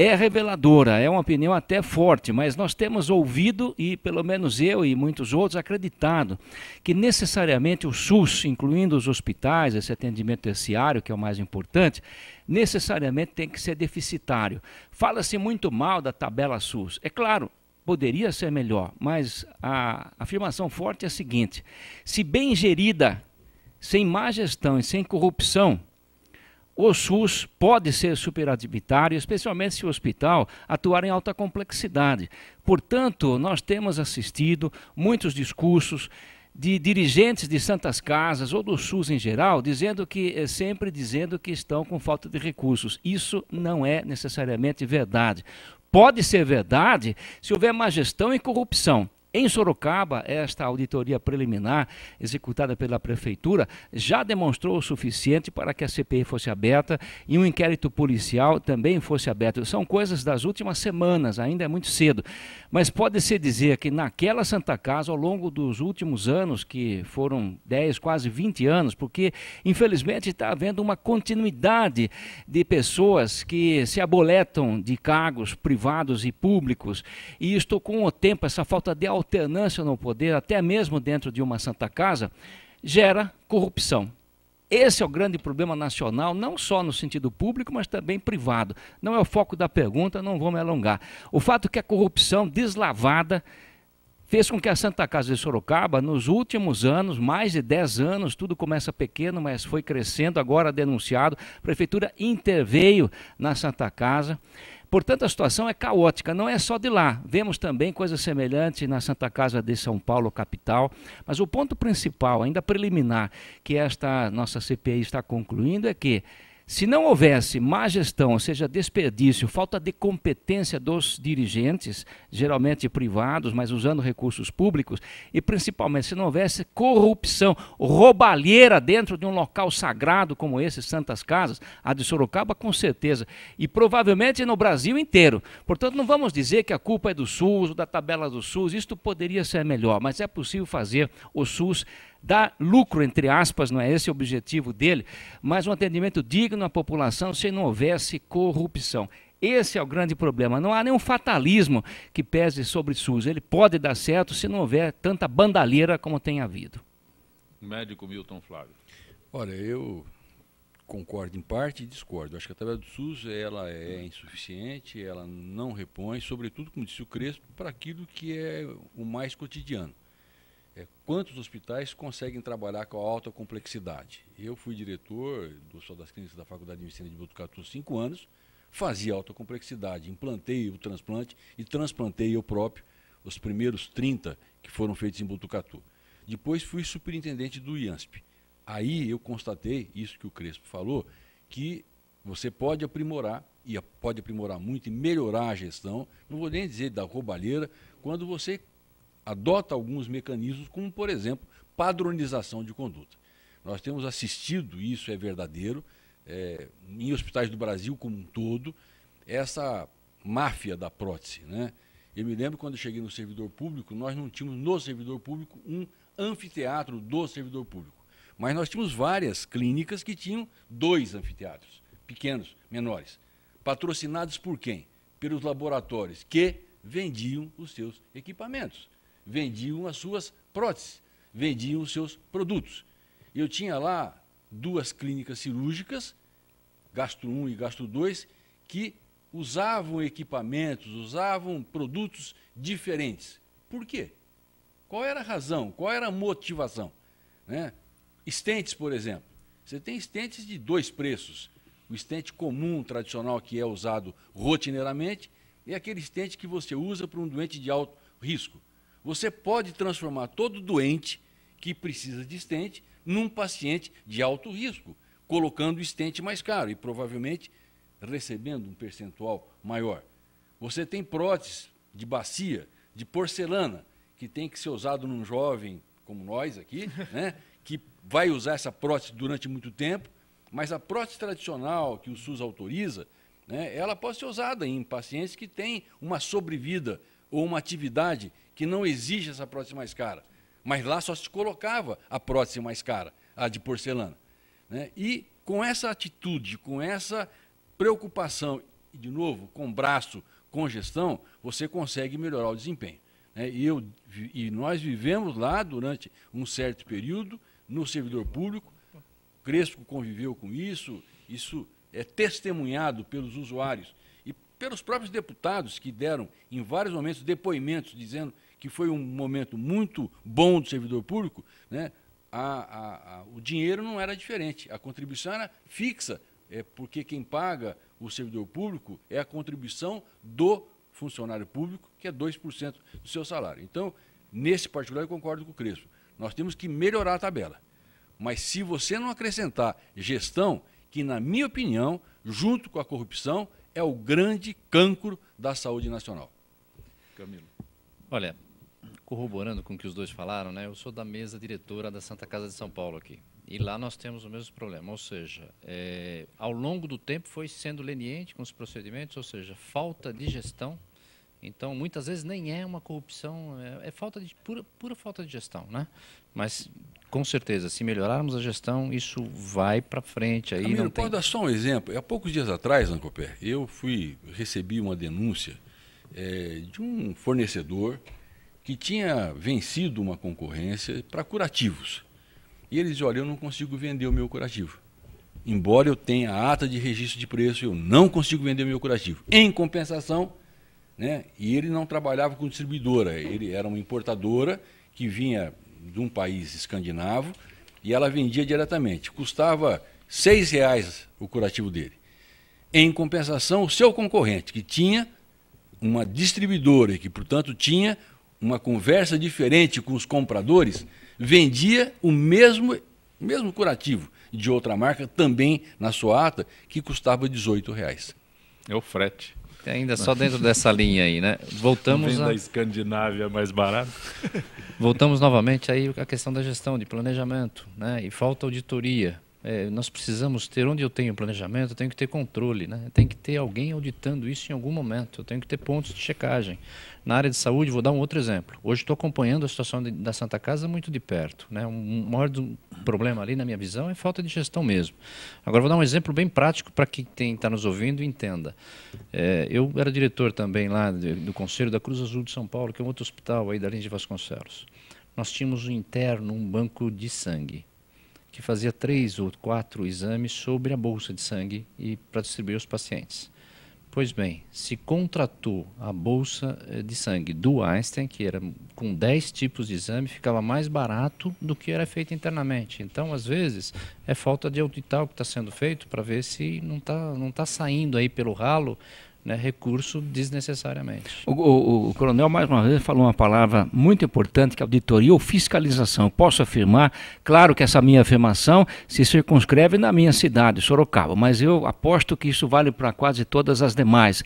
é reveladora, é uma opinião até forte, mas nós temos ouvido, e pelo menos eu e muitos outros, acreditado que necessariamente o SUS, incluindo os hospitais, esse atendimento terciário, que é o mais importante, necessariamente tem que ser deficitário. Fala-se muito mal da tabela SUS. É claro, poderia ser melhor, mas a afirmação forte é a seguinte: se bem gerida, sem má gestão e sem corrupção, o SUS pode ser superavitário, especialmente se o hospital atuar em alta complexidade. Portanto, nós temos assistido muitos discursos de dirigentes de santas casas ou do SUS em geral, sempre dizendo que estão com falta de recursos. Isso não é necessariamente verdade. Pode ser verdade se houver má gestão e corrupção. Em Sorocaba, esta auditoria preliminar executada pela Prefeitura já demonstrou o suficiente para que a CPI fosse aberta e um inquérito policial também fosse aberto. São coisas das últimas semanas, ainda é muito cedo. Mas pode-se dizer que naquela Santa Casa, ao longo dos últimos anos, que foram 10, quase 20 anos, porque infelizmente está havendo uma continuidade de pessoas que se aboletam de cargos privados e públicos, e isto com o tempo, essa falta de alternância no poder, até mesmo dentro de uma Santa Casa, gera corrupção. Esse é o grande problema nacional, não só no sentido público, mas também privado. Não é o foco da pergunta, não vou me alongar. O fato é que a corrupção deslavada fez com que a Santa Casa de Sorocaba, nos últimos anos, mais de 10 anos, tudo começa pequeno, mas foi crescendo, agora denunciado, a Prefeitura interveio na Santa Casa. Portanto, a situação é caótica, não é só de lá. Vemos também coisa semelhante na Santa Casa de São Paulo, capital. Mas o ponto principal, ainda preliminar, que esta nossa CPI está concluindo é que, se não houvesse má gestão, ou seja, desperdício, falta de competência dos dirigentes, geralmente privados, mas usando recursos públicos, e principalmente se não houvesse corrupção, roubalheira dentro de um local sagrado como esse, Santas Casas, a de Sorocaba com certeza, e provavelmente no Brasil inteiro. Portanto, não vamos dizer que a culpa é do SUS, da tabela do SUS, isto poderia ser melhor, mas é possível fazer o SUS dar lucro, entre aspas, não é esse o objetivo dele, mas um atendimento digno à população se não houvesse corrupção. Esse é o grande problema. Não há nenhum fatalismo que pese sobre o SUS. Ele pode dar certo se não houver tanta bandalheira como tem havido. Médico Milton Flávio. Olha, eu concordo em parte e discordo. Acho que a tabela do SUS ela é insuficiente, ela não repõe, sobretudo, como disse o Crespo, para aquilo que é o mais cotidiano. Quantos hospitais conseguem trabalhar com a alta complexidade? Eu fui diretor do Hospital das Clínicas da Faculdade de Medicina de Botucatu 5 anos, fazia alta complexidade, implantei o transplante e transplantei eu próprio os primeiros 30 que foram feitos em Botucatu. Depois fui superintendente do IANSP. Aí eu constatei, isso que o Crespo falou, que você pode aprimorar, e pode aprimorar muito e melhorar a gestão, não vou nem dizer da roubalheira, quando você adota alguns mecanismos, como, por exemplo, padronização de conduta. Nós temos assistido, isso é verdadeiro, em hospitais do Brasil como um todo, essa máfia da prótese, né? Eu me lembro quando eu cheguei no servidor público, nós não tínhamos no servidor público um anfiteatro do servidor público, mas nós tínhamos várias clínicas que tinham 2 anfiteatros, pequenos, menores, patrocinados por quem? Pelos laboratórios que vendiam os seus equipamentos, vendiam as suas próteses, vendiam os seus produtos. Eu tinha lá 2 clínicas cirúrgicas, Gastro 1 e Gastro 2, que usavam equipamentos, usavam produtos diferentes. Por quê? Qual era a razão? Qual era a motivação? Né? Stents, por exemplo. Você tem stents de 2 preços. O stent comum, tradicional, que é usado rotineiramente, e aquele stent que você usa para um doente de alto risco. Você pode transformar todo doente que precisa de stent num paciente de alto risco, colocando o stent mais caro e provavelmente recebendo um percentual maior. Você tem próteses de bacia, de porcelana, que tem que ser usado num jovem como nós aqui, né, que vai usar essa prótese durante muito tempo, mas a prótese tradicional que o SUS autoriza, né, ela pode ser usada em pacientes que têm uma sobrevida ou uma atividade que não exige essa prótese mais cara. Mas lá só se colocava a prótese mais cara, a de porcelana. Né? E com essa atitude, com essa preocupação E, de novo, com braço, com gestão, você consegue melhorar o desempenho. Né? E nós vivemos lá durante um certo período, no servidor público, Crespo conviveu com isso é testemunhado pelos usuários e pelos próprios deputados que deram, em vários momentos, depoimentos dizendo que foi um momento muito bom do servidor público, né? O dinheiro não era diferente, a contribuição era fixa, porque quem paga o servidor público é a contribuição do funcionário público, que é 2% do seu salário. Então, nesse particular, eu concordo com o Crespo. Nós temos que melhorar a tabela. Mas se você não acrescentar gestão, que, na minha opinião, junto com a corrupção, é o grande cancro da saúde nacional. Camilo. Olha, corroborando com o que os dois falaram, né, eu sou da mesa diretora da Santa Casa de São Paulo aqui. E lá nós temos o mesmo problema, ou seja, ao longo do tempo foi sendo leniente com os procedimentos, ou seja, falta de gestão. Então, muitas vezes nem é uma corrupção, é falta de pura falta de gestão, né? Mas, com certeza, se melhorarmos a gestão, isso vai para frente. Aí Camilo, não tem... pode dar só um exemplo? Há poucos dias atrás, Ancopé, eu recebi uma denúncia de um fornecedor que tinha vencido uma concorrência para curativos. E ele dizia, olha, eu não consigo vender o meu curativo. Embora eu tenha a ata de registro de preço, eu não consigo vender o meu curativo. Em compensação, né, e ele não trabalhava com distribuidora, ele era uma importadora que vinha de um país escandinavo e ela vendia diretamente. Custava R$6 o curativo dele. Em compensação, o seu concorrente, que tinha uma distribuidora e que, portanto, tinha uma conversa diferente com os compradores, vendia o mesmo curativo de outra marca, também na sua ata, que custava R$18. É o frete. Ainda só dentro dessa linha aí, né? Voltamos da Escandinávia mais barato. Voltamos novamente aí à questão da gestão, de planejamento, né? E falta auditoria. Nós precisamos ter, onde eu tenho planejamento, eu tenho que ter controle, né? Tem que ter alguém auditando isso em algum momento, eu tenho que ter pontos de checagem. Na área de saúde, vou dar um outro exemplo. Hoje estou acompanhando a situação da Santa Casa muito de perto, né? Um maior problema ali, na minha visão, é falta de gestão mesmo. Agora, vou dar um exemplo bem prático para quem está nos ouvindo e entenda. Eu era diretor também lá do Conselho da Cruz Azul de São Paulo, que é um outro hospital aí da linha de Vasconcelos. Nós tínhamos interno um banco de sangue, que fazia 3 ou 4 exames sobre a bolsa de sangue e para distribuir aos pacientes. Pois bem, se contratou a bolsa de sangue do Einstein, que era com 10 tipos de exame, ficava mais barato do que era feito internamente. Então, às vezes, é falta de auditar o que está sendo feito para ver se não tá saindo aí pelo ralo, né, recurso desnecessariamente. O coronel, mais uma vez, falou uma palavra muito importante, que é auditoria ou fiscalização. Eu posso afirmar, claro que essa minha afirmação se circunscreve na minha cidade, Sorocaba, mas eu aposto que isso vale para quase todas as demais.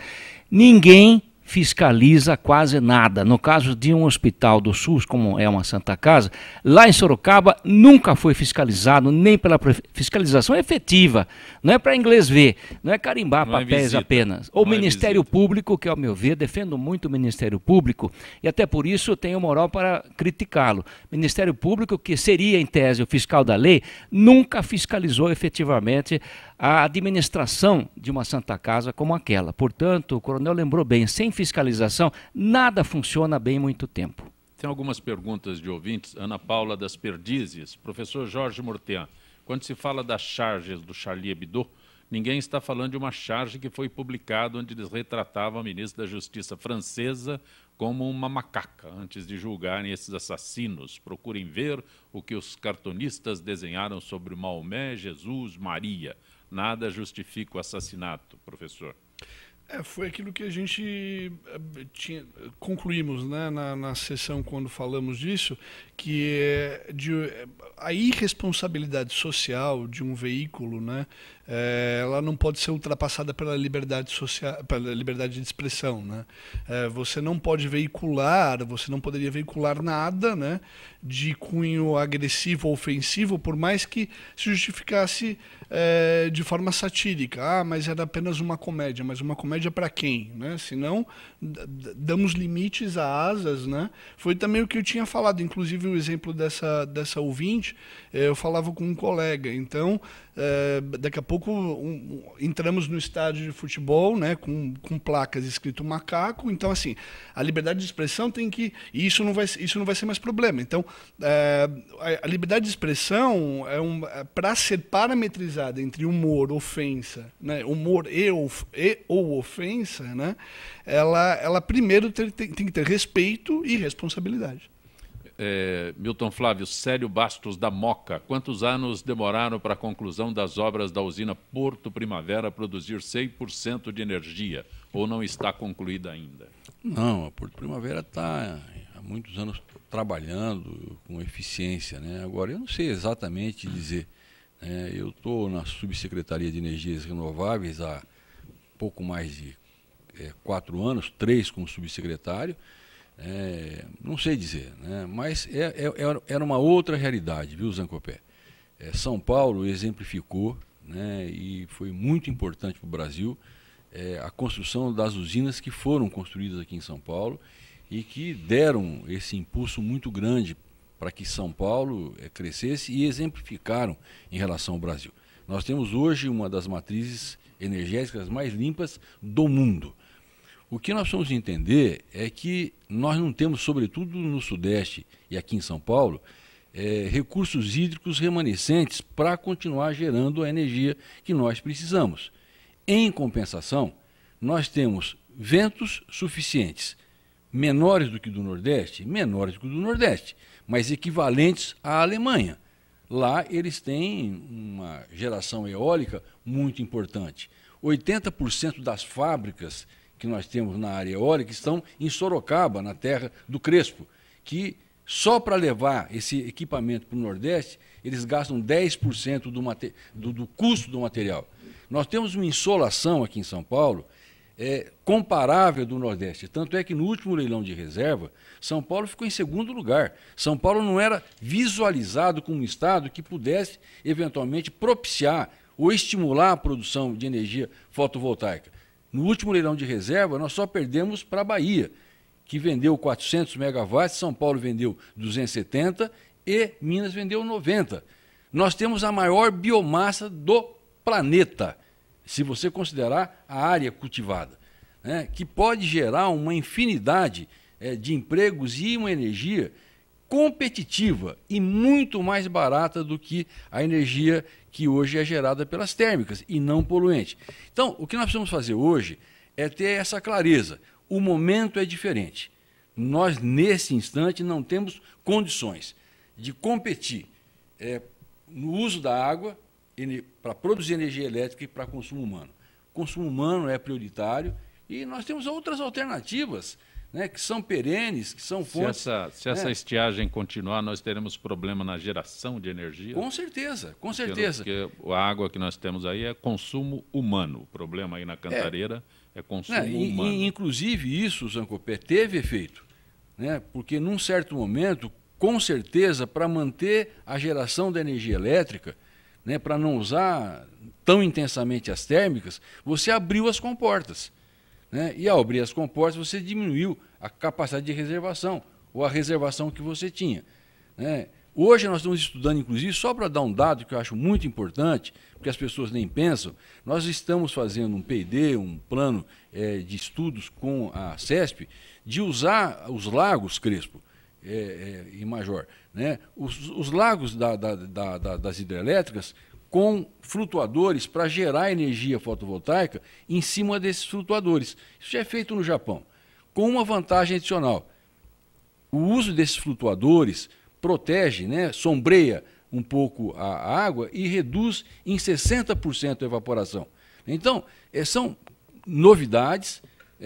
Ninguém fiscaliza quase nada. No caso de um hospital do SUS, como é uma Santa Casa, lá em Sorocaba nunca foi fiscalizado, nem pela fiscalização efetiva. Não é para inglês ver, não é carimbar não papéis é apenas. O Ministério Público, que ao meu ver, defendo muito o Ministério Público, e até por isso tenho moral para criticá-lo. Ministério Público, que seria em tese o fiscal da lei, nunca fiscalizou efetivamente a administração de uma Santa Casa como aquela. Portanto, o coronel lembrou bem, sem fiscalização, nada funciona bem muito tempo. Tem algumas perguntas de ouvintes. Ana Paula das Perdizes. Professor Jorge Mortean, quando se fala das charges do Charlie Hebdo, ninguém está falando de uma charge que foi publicada onde eles retratavam a ministra da Justiça francesa como uma macaca, antes de julgarem esses assassinos. Procurem ver o que os cartunistas desenharam sobre Maomé, Jesus, Maria. Nada justifica o assassinato, professor. Foi aquilo que a gente concluímos, né, na sessão quando falamos disso, que a irresponsabilidade social de um veículo, né, ela não pode ser ultrapassada pela liberdade social, pela liberdade de expressão, né? Você não pode veicular, você não poderia veicular nada, né, de cunho agressivo ou ofensivo, por mais que se justificasse de forma satírica. Mas era apenas uma comédia. Mas uma comédia para quem, né? Senão, damos limites a asas, né? Foi também o que eu tinha falado, inclusive o exemplo dessa ouvinte, eu falava com um colega. Então, daqui a pouco entramos no estádio de futebol, né, com placas escrito macaco. Então, assim, a liberdade de expressão tem que... E isso não vai ser mais problema. Então, a liberdade de expressão, para ser parametrizada entre humor, ofensa, né, humor ou ofensa, né, ela primeiro tem que ter respeito e responsabilidade. Milton Flávio, Célio Bastos da Moca. Quantos anos demoraram para a conclusão das obras da usina Porto Primavera produzir 100% de energia? Ou não está concluída ainda? Não, a Porto Primavera está há muitos anos trabalhando com eficiência, né? Agora, eu não sei exatamente dizer. Eu estou na Subsecretaria de Energias Renováveis há pouco mais de 4 anos, 3 como subsecretário. Não sei dizer, né? Mas era uma outra realidade, viu, Zancopé? São Paulo exemplificou, né, e foi muito importante para o Brasil a construção das usinas que foram construídas aqui em São Paulo e que deram esse impulso muito grande para que São Paulo crescesse e exemplificaram em relação ao Brasil. Nós temos hoje uma das matrizes energéticas mais limpas do mundo. O que nós precisamos entender é que nós não temos, sobretudo no Sudeste e aqui em São Paulo, recursos hídricos remanescentes para continuar gerando a energia que nós precisamos. Em compensação, nós temos ventos suficientes, menores do que do Nordeste, mas equivalentes à Alemanha. Lá eles têm uma geração eólica muito importante. 80% das fábricas que nós temos na área eólica estão em Sorocaba, na terra do Crespo, que só para levar esse equipamento para o Nordeste, eles gastam 10% do custo do material. Nós temos uma insolação aqui em São Paulo comparável do Nordeste. Tanto é que no último leilão de reserva, São Paulo ficou em segundo lugar. São Paulo não era visualizado como um estado que pudesse, eventualmente, propiciar ou estimular a produção de energia fotovoltaica. No último leilão de reserva, nós só perdemos para a Bahia, que vendeu 400 megawatts, São Paulo vendeu 270 e Minas vendeu 90. Nós temos a maior biomassa do planeta, se você considerar a área cultivada, né, que pode gerar uma infinidade de empregos e uma energia competitiva e muito mais barata do que a energia que hoje é gerada pelas térmicas e não poluente. Então, o que nós precisamos fazer hoje é ter essa clareza. O momento é diferente. Nós, nesse instante, não temos condições de competir no uso da água para produzir energia elétrica e para consumo humano. O consumo humano é prioritário e nós temos outras alternativas, né, que são perenes, que são fontes... Se essa estiagem continuar, nós teremos problema na geração de energia? Com certeza, com certeza. Porque a água que nós temos aí é consumo humano. O problema aí na Cantareira é consumo humano. Inclusive isso, Zancopé, teve efeito, né, porque num certo momento, com certeza, para manter a geração da energia elétrica, né, para não usar tão intensamente as térmicas, você abriu as comportas. Né? E ao abrir as comportas, você diminuiu a capacidade de reservação, ou a reservação que você tinha. Né? Hoje nós estamos estudando, inclusive, só para dar um dado que eu acho muito importante, porque as pessoas nem pensam, nós estamos fazendo um P&D, um plano de estudos com a CESP, de usar os lagos Crespo e Major, né? Os lagos das hidrelétricas com flutuadores para gerar energia fotovoltaica em cima desses flutuadores. Isso já é feito no Japão, com uma vantagem adicional. O uso desses flutuadores protege, né, sombreia um pouco a água e reduz em 60% a evaporação. Então, são novidades,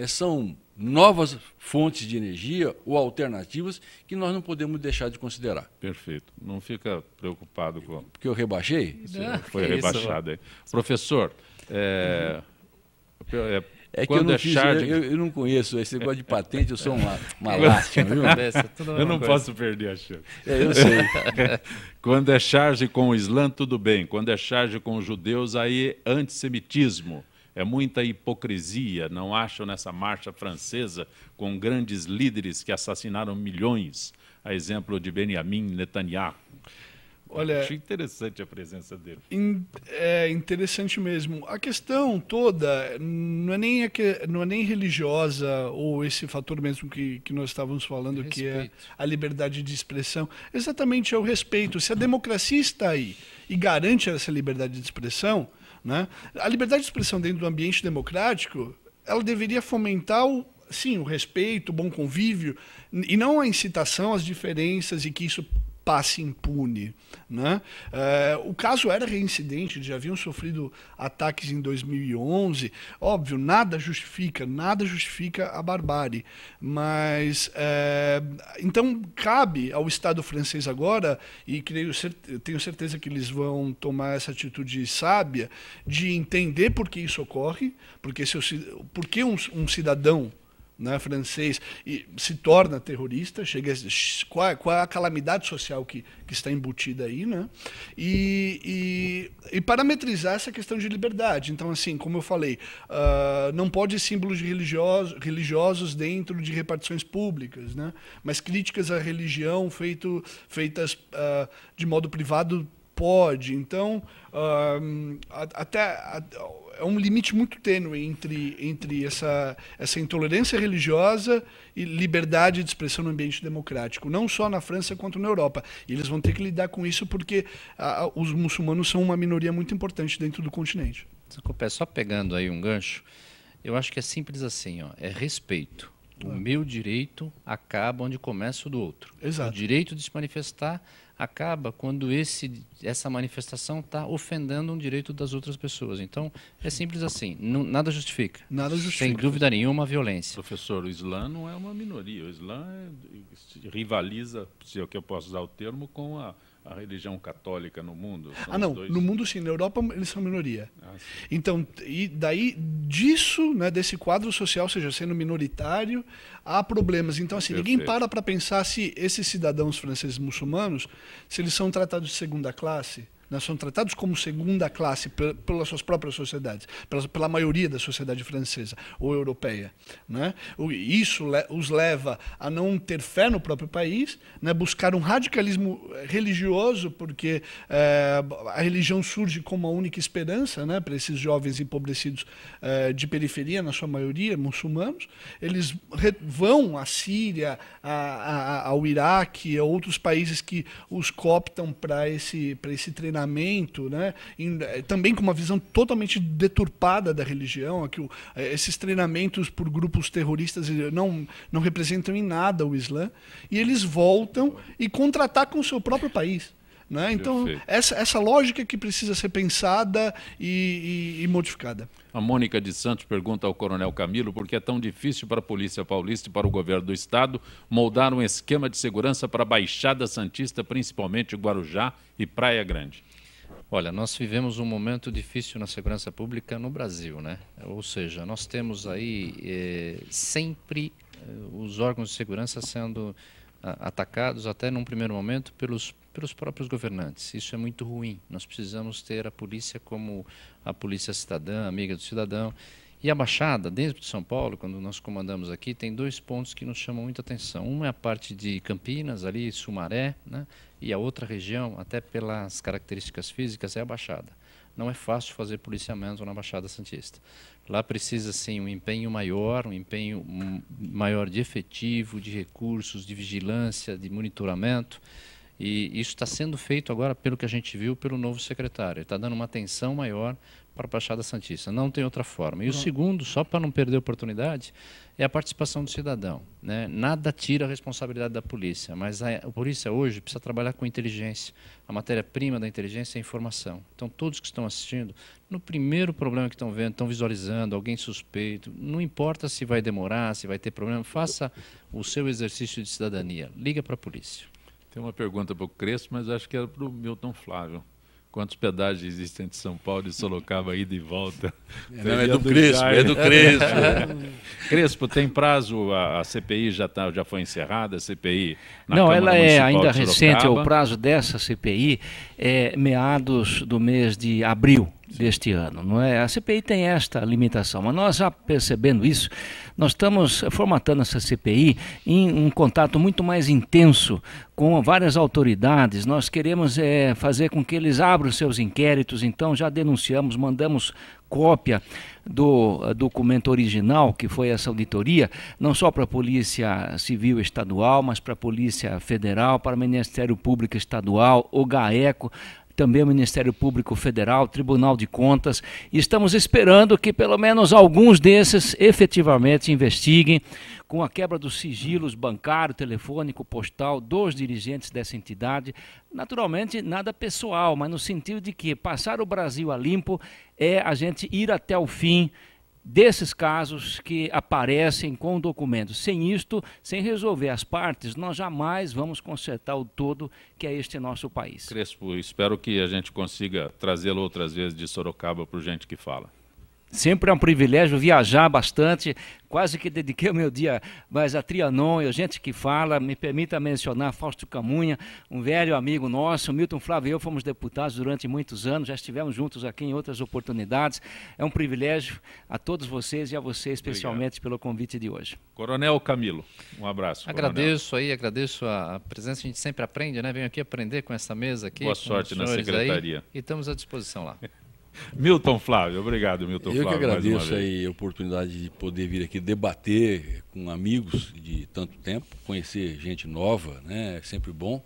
são novas fontes de energia ou alternativas que nós não podemos deixar de considerar. Perfeito. Não fica preocupado com... Porque eu rebaixei? Foi rebaixado aí. Professor, que eu não conheço esse negócio de patente, eu sou uma lástima, viu? Eu não posso perder a chance. Eu sei. Quando é charge com o Islã, tudo bem. Quando é charge com os judeus, aí é antissemitismo. É muita hipocrisia, não acham nessa marcha francesa com grandes líderes que assassinaram milhões, a exemplo de Benjamin Netanyahu? Olha, achei interessante a presença dele. É interessante mesmo. A questão toda não é nem religiosa ou esse fator mesmo que nós estávamos falando, que é a liberdade de expressão. Exatamente, é o respeito. Se a democracia está aí e garante essa liberdade de expressão, né, a liberdade de expressão dentro do ambiente democrático, ela deveria fomentar sim, o respeito, o bom convívio, e não a incitação às diferenças e que isso passe impune, né? O caso era reincidente, já haviam sofrido ataques em 2011. Óbvio, nada justifica a barbárie, mas então cabe ao Estado francês agora, e tenho certeza que eles vão tomar essa atitude sábia, de entender por que isso ocorre, porque um cidadão, né, francês se torna terrorista, qual é a calamidade social que está embutida aí, né? E parametrizar essa questão de liberdade. Então, assim, como eu falei, não pode símbolos religiosos dentro de repartições públicas, né? Mas críticas à religião feitas de modo privado pode. Então, é um limite muito tênue entre essa intolerância religiosa e liberdade de expressão no ambiente democrático, não só na França quanto na Europa. E eles vão ter que lidar com isso porque os muçulmanos são uma minoria muito importante dentro do continente. Só pegando aí um gancho, eu acho que é simples assim, ó, é respeito. O meu direito acaba onde começa o do outro. Exato. O direito de se manifestar acaba quando essa manifestação está ofendendo um direito das outras pessoas. Então, é simples assim, nada justifica. Nada justifica. Sem dúvida nenhuma, a violência. Professor, o Islã não é uma minoria. O Islã rivaliza, se é que eu posso usar o termo, com a religião católica no mundo. Não, no mundo sim, na Europa eles são minoria. Então, e daí disso, né, desse quadro social, ou seja, sendo minoritário, há problemas. Então, assim, ninguém para pensar se esses cidadãos franceses muçulmanos, se eles são tratados de segunda classe, né, são tratados como segunda classe pelas suas próprias sociedades, pela maioria da sociedade francesa ou europeia, né? Isso os leva a não ter fé no próprio país, né, buscar um radicalismo religioso, porque a religião surge como a única esperança, né, para esses jovens empobrecidos de periferia, na sua maioria muçulmanos. Eles vão à Síria, ao Iraque, a outros países que os cooptam para esse treinamento, né? Também com uma visão totalmente deturpada da religião, que esses treinamentos por grupos terroristas não representam em nada o Islã, e eles voltam e contra-atacam o seu próprio país, né? Então, essa lógica que precisa ser pensada e modificada. A Mônica de Santos pergunta ao Coronel Camilo por que é tão difícil para a Polícia Paulista e para o governo do Estado moldar um esquema de segurança para a Baixada Santista, principalmente Guarujá e Praia Grande. Olha, nós vivemos um momento difícil na segurança pública no Brasil, né? Ou seja, nós temos aí sempre os órgãos de segurança sendo atacados, até num primeiro momento, pelos próprios governantes. Isso é muito ruim. Nós precisamos ter a polícia como a polícia cidadã, amiga do cidadão. E a Baixada, dentro de São Paulo, quando nós comandamos aqui, tem dois pontos que nos chamam muita atenção. Um é a parte de Campinas, ali, Sumaré, né? E a outra região, até pelas características físicas, é a Baixada. Não é fácil fazer policiamento na Baixada Santista. Lá precisa, sim, um empenho maior de efetivo, de recursos, de vigilância, de monitoramento. E isso está sendo feito agora, pelo que a gente viu, pelo novo secretário. Ele está dando uma atenção maior para a Baixada Santista. Não tem outra forma. E o segundo, só para não perder a oportunidade, é a participação do cidadão, né? Nada tira a responsabilidade da polícia, mas a polícia hoje precisa trabalhar com inteligência. A matéria-prima da inteligência é a informação. Então, todos que estão assistindo, no primeiro problema que estão vendo, estão visualizando, alguém suspeito, não importa se vai demorar, se vai ter problema, faça o seu exercício de cidadania. Liga para a polícia. Tem uma pergunta para o Crespo, mas acho que era para o Milton Flávio. Quantos pedágios existem entre São Paulo e Sorocaba, ida e volta? Não, é do Crespo, é do Crespo. Crespo, tem prazo? A CPI já foi encerrada? A CPI na Não, Câmara ela é Municipal ainda de recente. Sorocaba. O prazo dessa CPI é meados do mês de abril. deste ano, não é? A CPI tem esta limitação, mas nós já percebendo isso, nós estamos formatando essa CPI em um contato muito mais intenso com várias autoridades. Nós queremos fazer com que eles abram seus inquéritos, então já denunciamos, mandamos cópia do documento original, que foi essa auditoria, não só para a Polícia Civil Estadual, mas para a Polícia Federal, para o Ministério Público Estadual, o GAECO, também o Ministério Público Federal, Tribunal de Contas, e estamos esperando que pelo menos alguns desses efetivamente investiguem com a quebra dos sigilos bancário, telefônico, postal dos dirigentes dessa entidade. Naturalmente, nada pessoal, mas no sentido de que passar o Brasil a limpo é a gente ir até o fim desses casos que aparecem com documentos. Sem isto, sem resolver as partes, nós jamais vamos consertar o todo que é este nosso país. Crespo, espero que a gente consiga trazê-lo outras vezes de Sorocaba para o Gente que Fala. Sempre é um privilégio viajar bastante, quase que dediquei o meu dia mais a Trianon e a Gente que Fala. Me permita mencionar Fausto Camunha, um velho amigo nosso. Milton Flávio e eu fomos deputados durante muitos anos, já estivemos juntos aqui em outras oportunidades. É um privilégio a todos vocês e a você especialmente pelo convite de hoje. Coronel Camilo, um abraço. Agradeço agradeço a presença, a gente sempre aprende, né? Venho aqui aprender com essa mesa aqui. Boa sorte na secretaria. Aí, e estamos à disposição lá. Milton Flávio, obrigado, Milton Flávio. Eu que agradeço aí a oportunidade de poder vir aqui debater com amigos de tanto tempo, conhecer gente nova, né? É sempre bom.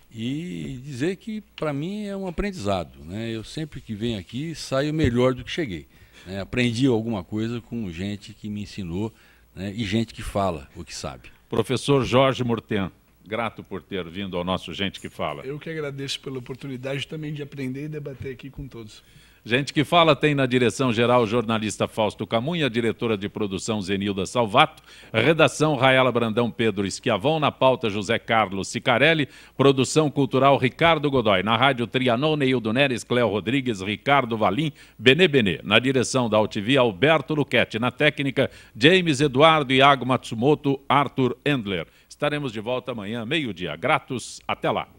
E dizer que para mim é um aprendizado, né? Eu sempre que venho aqui saio melhor do que cheguei, né? Aprendi alguma coisa com gente que me ensinou, né? E gente que fala o que sabe. Professor Jorge Morten, grato por ter vindo ao nosso Gente que Fala. Eu que agradeço pela oportunidade também de aprender e debater aqui com todos. Gente que Fala tem na direção-geral o jornalista Fausto Camunha, diretora de produção Zenilda Salvato, redação Raela Brandão, Pedro Esquiavon, na pauta José Carlos Sicarelli, produção cultural Ricardo Godoy, na rádio Trianon, Neildo Neres, Cléo Rodrigues, Ricardo Valim, Benê Benê, na direção da UTV Alberto Luquete, na técnica James Eduardo, Iago Matsumoto, Arthur Endler. Estaremos de volta amanhã, meio-dia. Gratos, até lá.